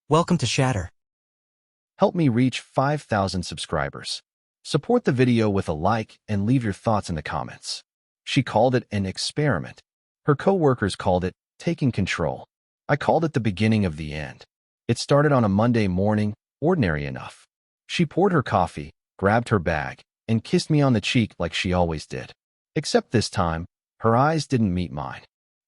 Welcome to Shatter. Help me reach 5,000 subscribers. Support the video with a like and leave your thoughts in the comments. She called it an experiment. Her co-workers called it taking control. I called it the beginning of the end. It started on a Monday morning, ordinary enough. She poured her coffee, grabbed her bag, and kissed me on the cheek like she always did. Except this time, her eyes didn't meet mine.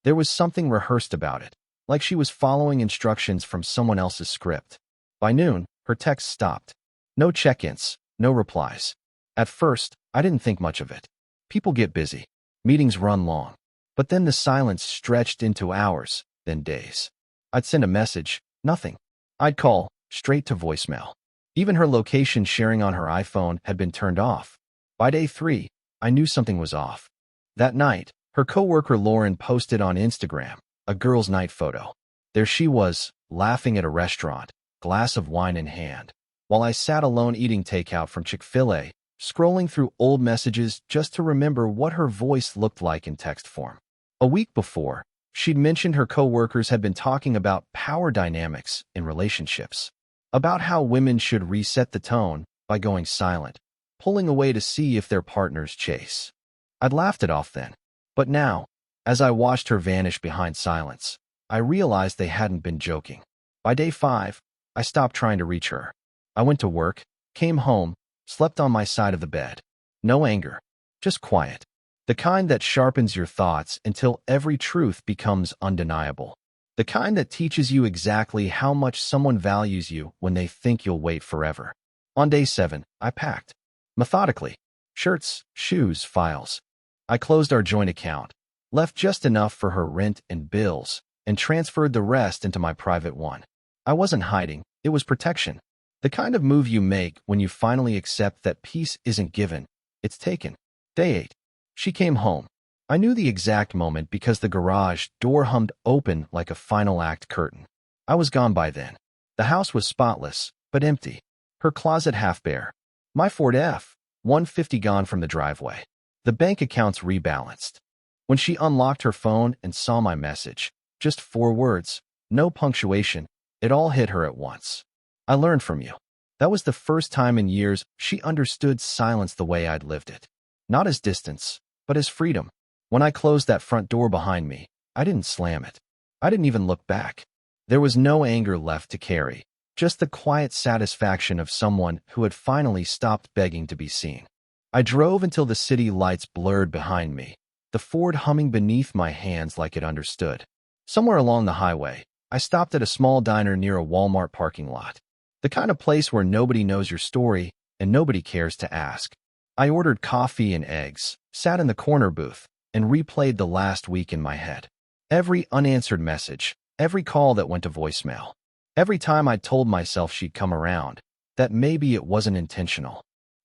There was something rehearsed about it, like she was following instructions from someone else's script. By noon, her texts stopped. No check-ins, no replies. At first, I didn't think much of it. People get busy. Meetings run long. But then the silence stretched into hours, then days. I'd send a message, nothing. I'd call, straight to voicemail. Even her location sharing on her iPhone had been turned off. By day 3, I knew something was off. That night, her coworker Lauren posted on Instagram a girls' night photo. There she was, laughing at a restaurant, glass of wine in hand, while I sat alone eating takeout from Chick-fil-A, scrolling through old messages just to remember what her voice looked like in text form. A week before, she'd mentioned her coworkers had been talking about power dynamics in relationships, about how women should reset the tone by going silent, pulling away to see if their partners chase. I'd laughed it off then, but now, as I watched her vanish behind silence, I realized they hadn't been joking. By day 5, I stopped trying to reach her. I went to work, came home, slept on my side of the bed. No anger, just quiet. The kind that sharpens your thoughts until every truth becomes undeniable. The kind that teaches you exactly how much someone values you when they think you'll wait forever. On day 7, I packed. Methodically. Shirts, shoes, files. I closed our joint account, left just enough for her rent and bills, and transferred the rest into my private one. I wasn't hiding, it was protection. The kind of move you make when you finally accept that peace isn't given, it's taken. Day 8. She came home. I knew the exact moment because the garage door hummed open like a final act curtain. I was gone by then. The house was spotless, but empty. Her closet half bare. My Ford F-150 gone from the driveway. The bank accounts rebalanced. When she unlocked her phone and saw my message, just 4 words, no punctuation, it all hit her at once. I learned from you. That was the first time in years she understood silence the way I'd lived it. Not as distance, but as freedom. When I closed that front door behind me, I didn't slam it. I didn't even look back. There was no anger left to carry, just the quiet satisfaction of someone who had finally stopped begging to be seen. I drove until the city lights blurred behind me, the Ford humming beneath my hands like it understood. Somewhere along the highway, I stopped at a small diner near a Walmart parking lot. The kind of place where nobody knows your story and nobody cares to ask. I ordered coffee and eggs, sat in the corner booth, and replayed the last week in my head. Every unanswered message, every call that went to voicemail. Every time I told myself she'd come around, that maybe it wasn't intentional.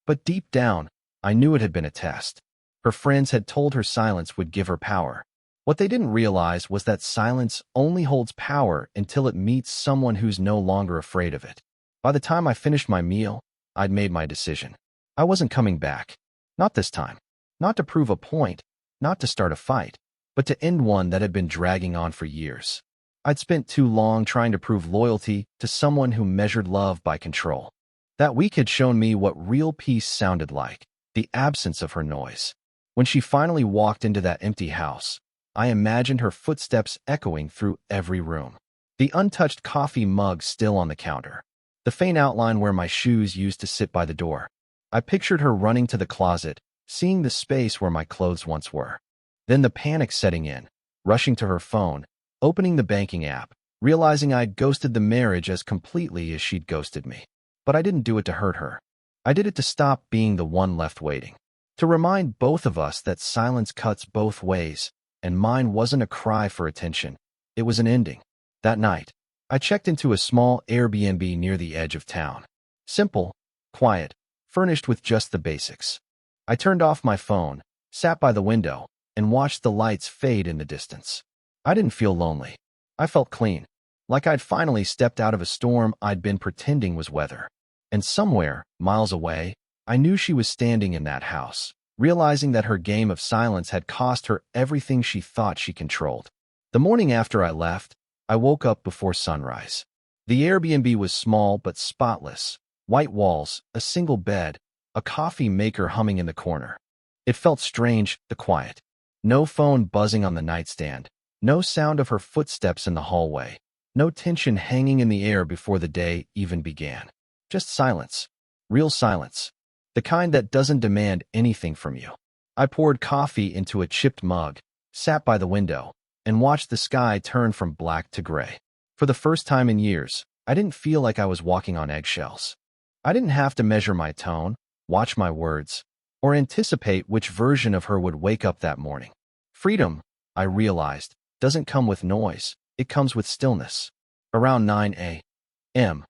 But deep down, I knew it had been a test. Her friends had told her silence would give her power. What they didn't realize was that silence only holds power until it meets someone who's no longer afraid of it. By the time I finished my meal, I'd made my decision. I wasn't coming back. Not this time. Not to prove a point, not to start a fight, but to end one that had been dragging on for years. I'd spent too long trying to prove loyalty to someone who measured love by control. That week had shown me what real peace sounded like, the absence of her noise. When she finally walked into that empty house, I imagined her footsteps echoing through every room. The untouched coffee mug still on the counter. The faint outline where my shoes used to sit by the door. I pictured her running to the closet, seeing the space where my clothes once were. Then the panic setting in, rushing to her phone, opening the banking app, realizing I'd ghosted the marriage as completely as she'd ghosted me. But I didn't do it to hurt her. I did it to stop being the one left waiting. To remind both of us that silence cuts both ways, and mine wasn't a cry for attention. It was an ending. That night, I checked into a small Airbnb near the edge of town. Simple, quiet, furnished with just the basics. I turned off my phone, sat by the window, and watched the lights fade in the distance. I didn't feel lonely. I felt clean, like I'd finally stepped out of a storm I'd been pretending was weather. And somewhere, miles away, I knew she was standing in that house, realizing that her game of silence had cost her everything she thought she controlled. The morning after I left, I woke up before sunrise. The Airbnb was small but spotless. White walls, a single bed, a coffee maker humming in the corner. It felt strange, the quiet. No phone buzzing on the nightstand. No sound of her footsteps in the hallway. No tension hanging in the air before the day even began. Just silence. Real silence. The kind that doesn't demand anything from you. I poured coffee into a chipped mug, sat by the window, and watched the sky turn from black to gray. For the first time in years, I didn't feel like I was walking on eggshells. I didn't have to measure my tone, watch my words, or anticipate which version of her would wake up that morning. Freedom, I realized, doesn't come with noise. It comes with stillness. Around 9 a.m.,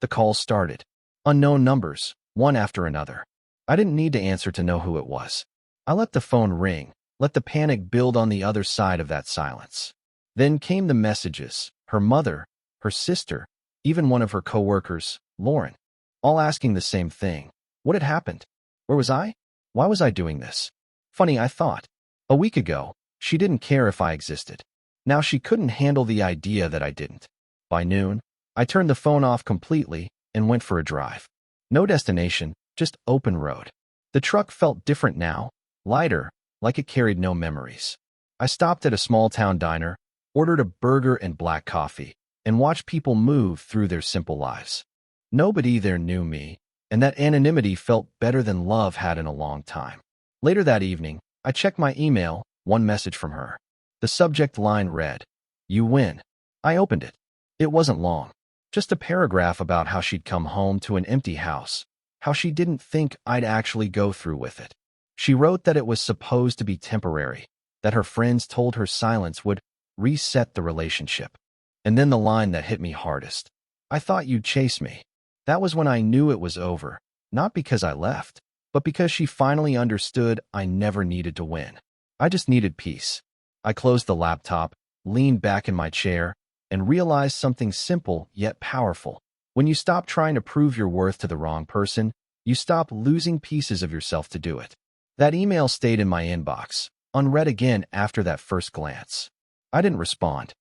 the calls started. Unknown numbers, one after another. I didn't need to answer to know who it was. I let the phone ring, let the panic build on the other side of that silence. Then came the messages, her mother, her sister, even one of her coworkers, Lauren, all asking the same thing. What had happened? Where was I? Why was I doing this? Funny, I thought. A week ago, she didn't care if I existed. Now she couldn't handle the idea that I didn't. By noon, I turned the phone off completely and went for a drive. No destination, just open road. The truck felt different now, lighter, like it carried no memories. I stopped at a small-town diner, ordered a burger and black coffee, and watched people move through their simple lives. Nobody there knew me, and that anonymity felt better than love had in a long time. Later that evening, I checked my email, one message from her. The subject line read, "You win." I opened it. It wasn't long. Just a paragraph about how she'd come home to an empty house, how she didn't think I'd actually go through with it. She wrote that it was supposed to be temporary, that her friends told her silence would reset the relationship. And then the line that hit me hardest. "I thought you'd chase me." That was when I knew it was over, not because I left, but because she finally understood I never needed to win. I just needed peace. I closed the laptop, leaned back in my chair, and realized something simple yet powerful. When you stop trying to prove your worth to the wrong person, you stop losing pieces of yourself to do it. That email stayed in my inbox, unread again after that first glance. I didn't respond.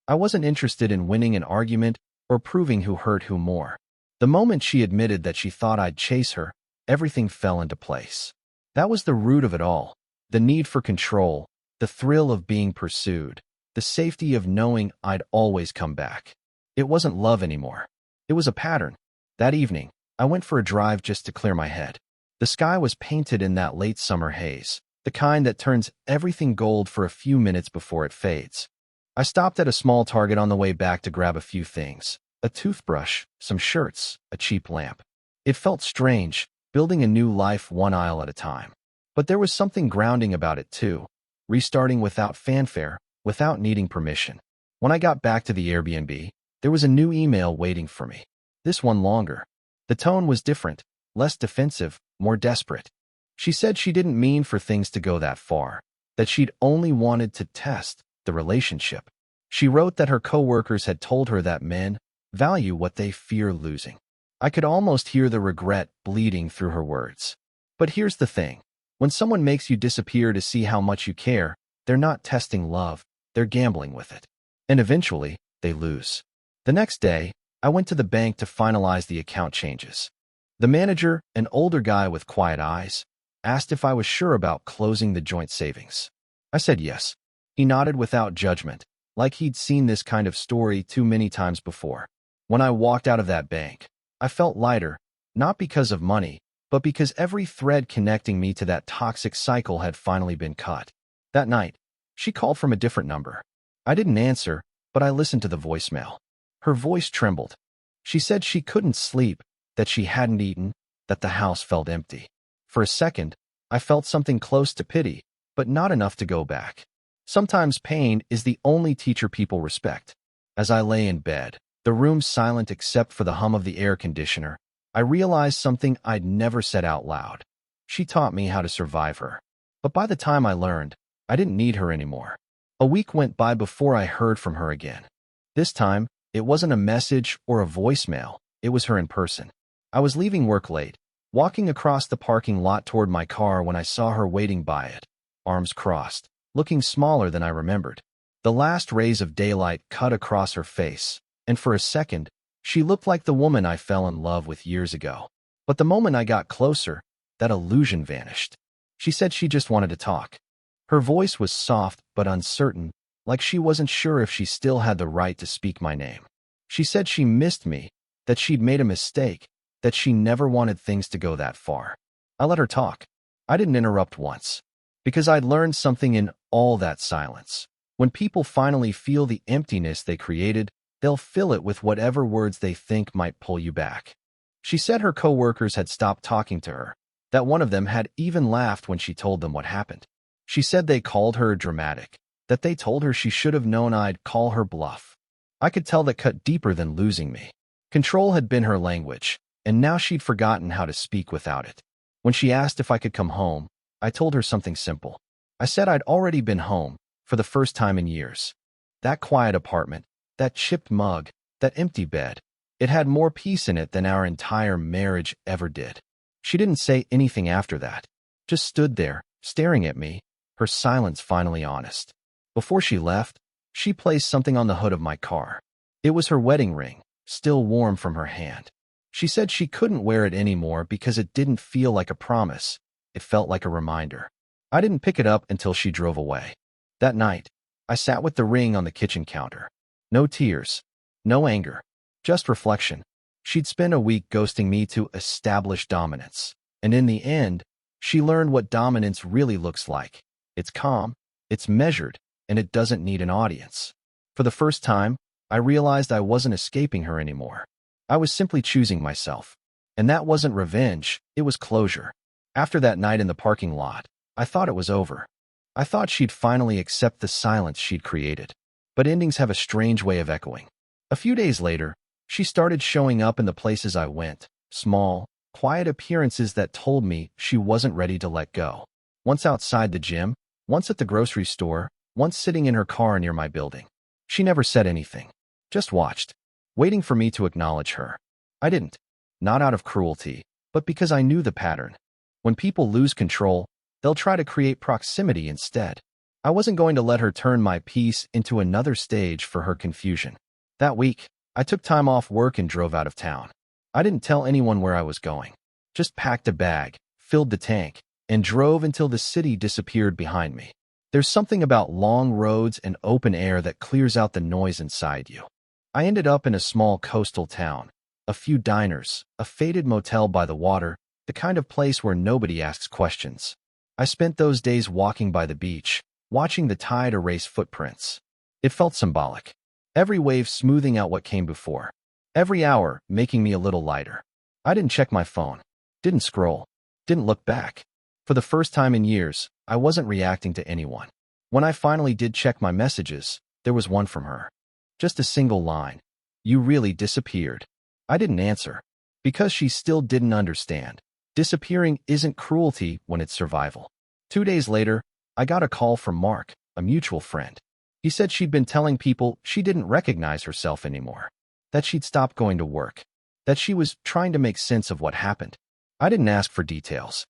I wasn't interested in winning an argument or proving who hurt who more. The moment she admitted that she thought I'd chase her, everything fell into place. That was the root of it all. The need for control, the thrill of being pursued, the safety of knowing I'd always come back. It wasn't love anymore. It was a pattern. That evening, I went for a drive just to clear my head. The sky was painted in that late summer haze, the kind that turns everything gold for a few minutes before it fades. I stopped at a small Target on the way back to grab a few things. A toothbrush, some shirts, a cheap lamp. It felt strange, building a new life one aisle at a time. But there was something grounding about it too, restarting without fanfare, without needing permission. When I got back to the Airbnb, there was a new email waiting for me. This one longer. The tone was different, less defensive, more desperate. She said she didn't mean for things to go that far, that she'd only wanted to test the relationship. She wrote that her coworkers had told her that men value what they fear losing. I could almost hear the regret bleeding through her words. But here's the thing. When someone makes you disappear to see how much you care, they're not testing love, they're gambling with it. And eventually, they lose. The next day, I went to the bank to finalize the account changes. The manager, an older guy with quiet eyes, asked if I was sure about closing the joint savings. I said yes. He nodded without judgment, like he'd seen this kind of story too many times before. When I walked out of that bank, I felt lighter, not because of money, but because every thread connecting me to that toxic cycle had finally been cut. That night, she called from a different number. I didn't answer, but I listened to the voicemail. Her voice trembled. She said she couldn't sleep, that she hadn't eaten, that the house felt empty. For a second, I felt something close to pity, but not enough to go back. Sometimes pain is the only teacher people respect. As I lay in bed, the room silent except for the hum of the air conditioner, I realized something I'd never said out loud. She taught me how to survive her. But by the time I learned, I didn't need her anymore. A week went by before I heard from her again. This time, it wasn't a message or a voicemail, it was her in person. I was leaving work late, walking across the parking lot toward my car when I saw her waiting by it, arms crossed, looking smaller than I remembered. The last rays of daylight cut across her face, and for a second, She looked like the woman I fell in love with years ago. But the moment I got closer, that illusion vanished. She said she just wanted to talk. Her voice was soft but uncertain, like she wasn't sure if she still had the right to speak my name. She said she missed me, that she'd made a mistake, that she never wanted things to go that far. I let her talk. I didn't interrupt once, because I'd learned something in all that silence. When people finally feel the emptiness they created, they'll fill it with whatever words they think might pull you back. She said her coworkers had stopped talking to her, that one of them had even laughed when she told them what happened. She said they called her dramatic, that they told her she should have known I'd call her bluff. I could tell that cut deeper than losing me. Control had been her language, and now she'd forgotten how to speak without it. When she asked if I could come home, I told her something simple. I said I'd already been home, for the first time in years. That quiet apartment, that chipped mug, that empty bed, it had more peace in it than our entire marriage ever did. She didn't say anything after that, just stood there, staring at me, her silence finally honest. Before she left, she placed something on the hood of my car. It was her wedding ring, still warm from her hand. She said she couldn't wear it anymore because it didn't feel like a promise. It felt like a reminder. I didn't pick it up until she drove away. That night, I sat with the ring on the kitchen counter. No tears, no anger, just reflection. She'd spent a week ghosting me to establish dominance. And in the end, she learned what dominance really looks like. It's calm, it's measured, and it doesn't need an audience. For the first time, I realized I wasn't escaping her anymore. I was simply choosing myself. And that wasn't revenge, it was closure. After that night in the parking lot, I thought it was over. I thought she'd finally accept the silence she'd created. But endings have a strange way of echoing. A few days later, she started showing up in the places I went, small, quiet appearances that told me she wasn't ready to let go. Once outside the gym, once at the grocery store, once sitting in her car near my building. She never said anything, just watched, waiting for me to acknowledge her. I didn't, not out of cruelty, but because I knew the pattern. When people lose control, they'll try to create proximity instead. I wasn't going to let her turn my peace into another stage for her confusion. That week, I took time off work and drove out of town. I didn't tell anyone where I was going. Just packed a bag, filled the tank, and drove until the city disappeared behind me. There's something about long roads and open air that clears out the noise inside you. I ended up in a small coastal town, a few diners, a faded motel by the water, the kind of place where nobody asks questions. I spent those days walking by the beach, watching the tide erase footprints. It felt symbolic. Every wave smoothing out what came before. Every hour making me a little lighter. I didn't check my phone. Didn't scroll. Didn't look back. For the first time in years, I wasn't reacting to anyone. When I finally did check my messages, there was one from her. Just a single line. You really disappeared. I didn't answer. Because she still didn't understand. Disappearing isn't cruelty when it's survival. 2 days later, I got a call from Mark, a mutual friend. He said she'd been telling people she didn't recognize herself anymore, that she'd stopped going to work, that she was trying to make sense of what happened. I didn't ask for details.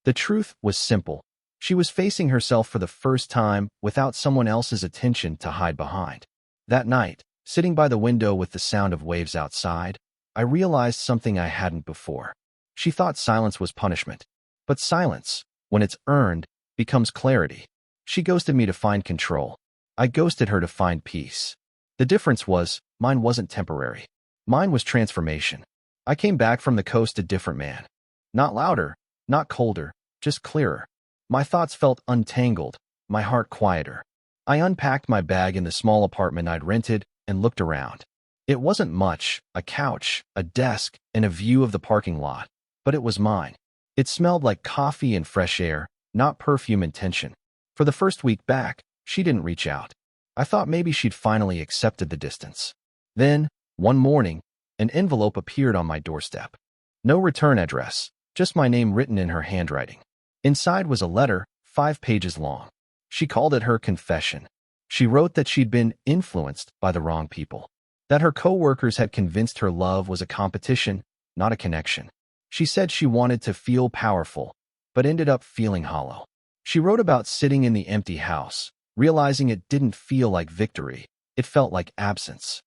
The truth was simple. She was facing herself for the first time without someone else's attention to hide behind. That night, sitting by the window with the sound of waves outside, I realized something I hadn't before. She thought silence was punishment. But silence, when it's earned, becomes clarity. She ghosted me to find control. I ghosted her to find peace. The difference was, mine wasn't temporary. Mine was transformation. I came back from the coast a different man. Not louder, not colder, just clearer. My thoughts felt untangled, my heart quieter. I unpacked my bag in the small apartment I'd rented and looked around. It wasn't much, a couch, a desk, and a view of the parking lot, but it was mine. It smelled like coffee and fresh air, not perfume and tension. For the first week back, she didn't reach out. I thought maybe she'd finally accepted the distance. Then, one morning, an envelope appeared on my doorstep. No return address, just my name written in her handwriting. Inside was a letter, 5 pages long. She called it her confession. She wrote that she'd been influenced by the wrong people, that her coworkers had convinced her love was a competition, not a connection. She said she wanted to feel powerful, but ended up feeling hollow. She wrote about sitting in the empty house, realizing it didn't feel like victory, it felt like absence.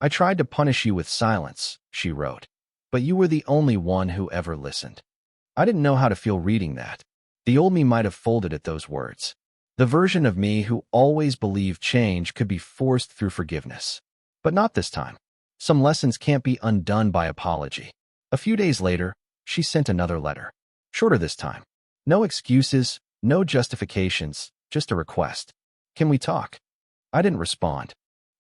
I tried to punish you with silence, she wrote, but you were the only one who ever listened. I didn't know how to feel reading that. The old me might have folded at those words. The version of me who always believed change could be forced through forgiveness. But not this time. Some lessons can't be undone by apology. A few days later, she sent another letter. Shorter this time. No excuses, no justifications, just a request. Can we talk? I didn't respond.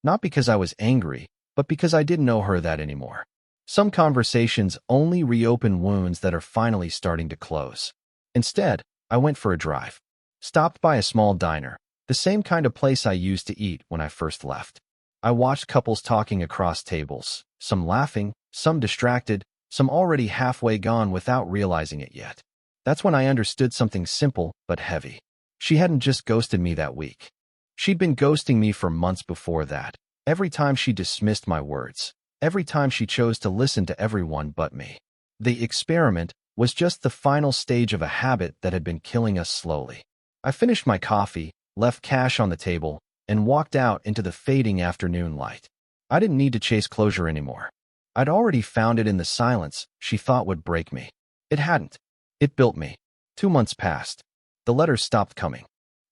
Not because I was angry, but because I didn't owe her that anymore. Some conversations only reopen wounds that are finally starting to close. Instead, I went for a drive. Stopped by a small diner, the same kind of place I used to eat when I first left. I watched couples talking across tables, some laughing, some distracted, some already halfway gone without realizing it yet. That's when I understood something simple but heavy. She hadn't just ghosted me that week. She'd been ghosting me for months before that. Every time she dismissed my words, every time she chose to listen to everyone but me. The experiment was just the final stage of a habit that had been killing us slowly. I finished my coffee, left cash on the table, and walked out into the fading afternoon light. I didn't need to chase closure anymore. I'd already found it in the silence she thought would break me. It hadn't. It built me. 2 months passed. The letters stopped coming.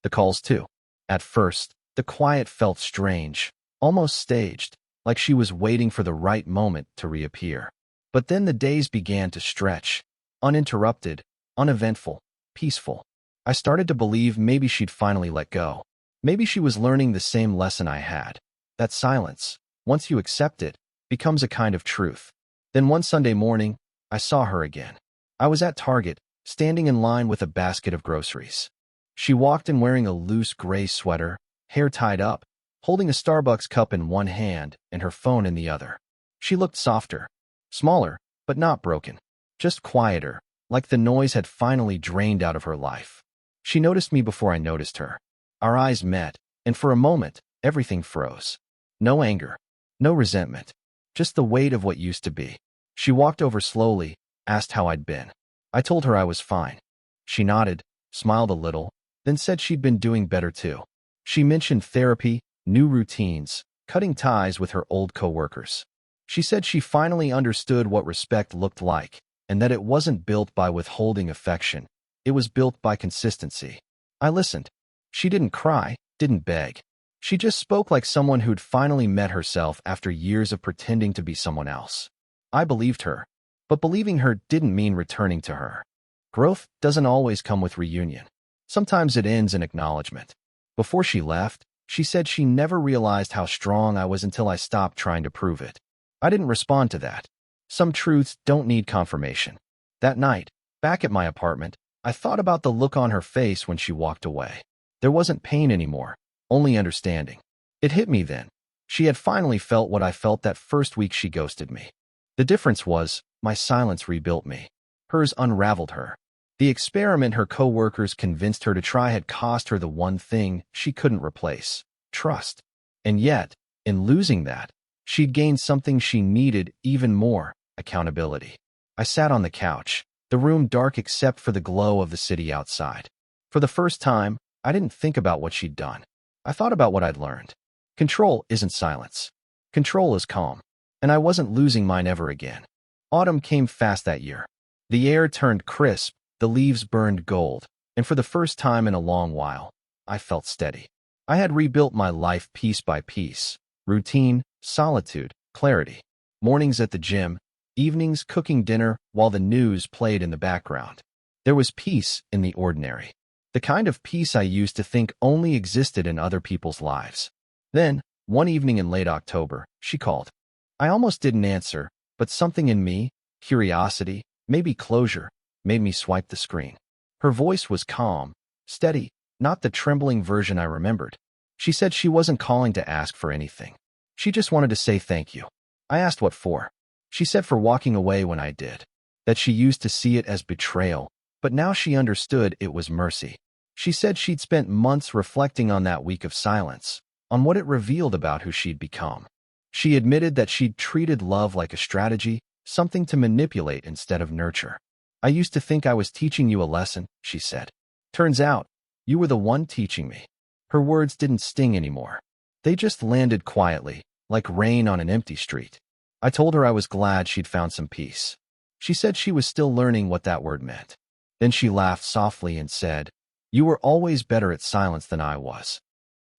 The calls too. At first, the quiet felt strange, almost staged, like she was waiting for the right moment to reappear. But then the days began to stretch, uninterrupted, uneventful, peaceful. I started to believe maybe she'd finally let go. Maybe she was learning the same lesson I had. That silence, once you accept it, becomes a kind of truth. Then one Sunday morning, I saw her again. I was at Target, standing in line with a basket of groceries. She walked in wearing a loose gray sweater, hair tied up, holding a Starbucks cup in one hand and her phone in the other. She looked softer, smaller, but not broken. Just quieter, like the noise had finally drained out of her life. She noticed me before I noticed her. Our eyes met, and for a moment, everything froze. No anger, no resentment, just the weight of what used to be. She walked over slowly, asked how I'd been. I told her I was fine. She nodded, smiled a little, then said she'd been doing better too. She mentioned therapy, new routines, cutting ties with her old coworkers. She said she finally understood what respect looked like, and that it wasn't built by withholding affection. It was built by consistency. I listened. She didn't cry, didn't beg. She just spoke like someone who'd finally met herself after years of pretending to be someone else. I believed her, but believing her didn't mean returning to her. Growth doesn't always come with reunion. Sometimes it ends in acknowledgement. Before she left, she said she never realized how strong I was until I stopped trying to prove it. I didn't respond to that. Some truths don't need confirmation. That night, back at my apartment, I thought about the look on her face when she walked away. There wasn't pain anymore, only understanding. It hit me then. She had finally felt what I felt that first week she ghosted me. The difference was, my silence rebuilt me. Hers unraveled her. The experiment her coworkers convinced her to try had cost her the one thing she couldn't replace: trust. And yet, in losing that, she'd gained something she needed even more: accountability. I sat on the couch, the room dark except for the glow of the city outside. For the first time, I didn't think about what she'd done. I thought about what I'd learned. Control isn't silence. Control is calm. And I wasn't losing mine ever again. Autumn came fast that year. The air turned crisp, the leaves burned gold, and for the first time in a long while, I felt steady. I had rebuilt my life piece by piece: routine, solitude, clarity. Mornings at the gym, evenings cooking dinner while the news played in the background. There was peace in the ordinary. The kind of peace I used to think only existed in other people's lives. Then, one evening in late October, she called. I almost didn't answer, but something in me, curiosity, maybe closure, made me swipe the screen. Her voice was calm, steady, not the trembling version I remembered. She said she wasn't calling to ask for anything. She just wanted to say thank you. I asked what for. She said for walking away when I did. That she used to see it as betrayal, but now she understood it was mercy. She said she'd spent months reflecting on that week of silence, on what it revealed about who she'd become. She admitted that she'd treated love like a strategy, something to manipulate instead of nurture. I used to think I was teaching you a lesson, she said. Turns out, you were the one teaching me. Her words didn't sting anymore. They just landed quietly, like rain on an empty street. I told her I was glad she'd found some peace. She said she was still learning what that word meant. Then she laughed softly and said, "You were always better at silence than I was."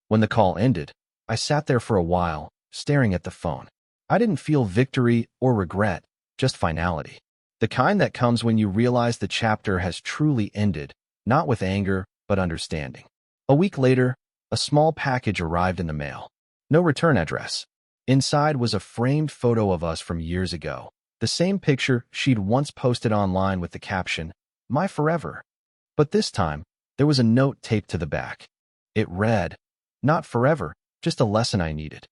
When the call ended, I sat there for a while, staring at the phone. I didn't feel victory or regret, just finality. The kind that comes when you realize the chapter has truly ended, not with anger, but understanding. A week later, a small package arrived in the mail. No return address. Inside was a framed photo of us from years ago. The same picture she'd once posted online with the caption, "My forever." But this time, there was a note taped to the back. It read, "Not forever, just a lesson I needed."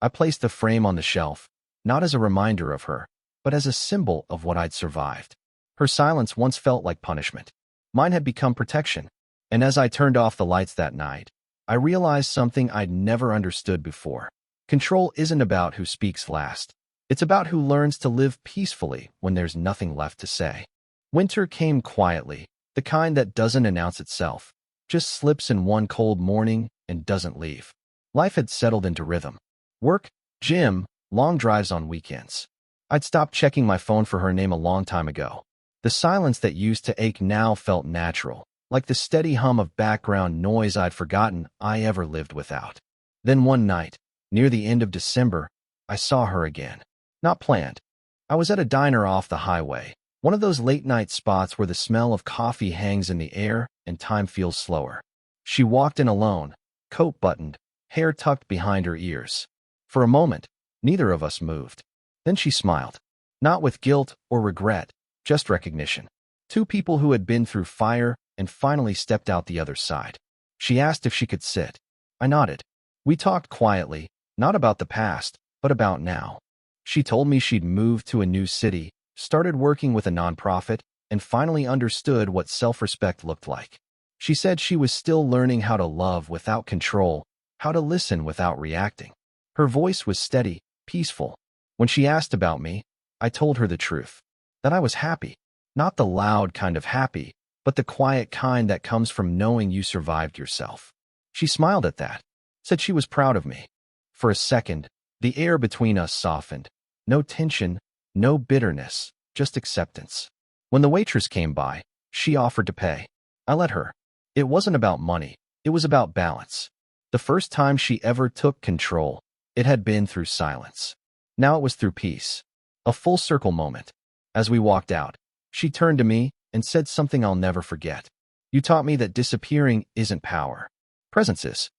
I placed the frame on the shelf, not as a reminder of her, but as a symbol of what I'd survived. Her silence once felt like punishment. Mine had become protection. And as I turned off the lights that night, I realized something I'd never understood before. Control isn't about who speaks last. It's about who learns to live peacefully when there's nothing left to say. Winter came quietly, the kind that doesn't announce itself, just slips in one cold morning and doesn't leave. Life had settled into rhythm. Work, gym, long drives on weekends. I'd stopped checking my phone for her name a long time ago. The silence that used to ache now felt natural, like the steady hum of background noise I'd forgotten I ever lived without. Then one night, near the end of December, I saw her again. Not planned. I was at a diner off the highway, one of those late-night spots where the smell of coffee hangs in the air and time feels slower. She walked in alone, coat buttoned, hair tucked behind her ears. For a moment, neither of us moved. Then she smiled. Not with guilt or regret, just recognition. Two people who had been through fire and finally stepped out the other side. She asked if she could sit. I nodded. We talked quietly, not about the past, but about now. She told me she'd moved to a new city, started working with a nonprofit, and finally understood what self-respect looked like. She said she was still learning how to love without control, how to listen without reacting. Her voice was steady, peaceful. When she asked about me, I told her the truth, that I was happy. Not the loud kind of happy, but the quiet kind that comes from knowing you survived yourself. She smiled at that, said she was proud of me. For a second, the air between us softened. No tension, no bitterness, just acceptance. When the waitress came by, she offered to pay. I let her. It wasn't about money, it was about balance. The first time she ever took control, it had been through silence. Now it was through peace. A full circle moment. As we walked out, she turned to me and said something I'll never forget. "You taught me that disappearing isn't power. Presence is."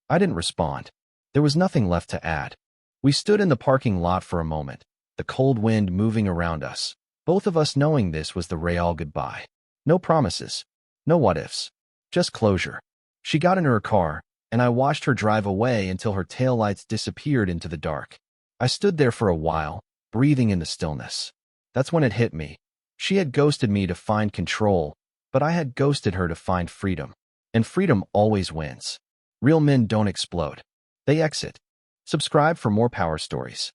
I didn't respond. There was nothing left to add. We stood in the parking lot for a moment, the cold wind moving around us, both of us knowing this was the real goodbye. No promises, no what-ifs, just closure. She got in her car, and I watched her drive away until her taillights disappeared into the dark. I stood there for a while, breathing in the stillness. That's when it hit me. She had ghosted me to find control, but I had ghosted her to find freedom. And freedom always wins. Real men don't explode. They exit. Subscribe for more power stories.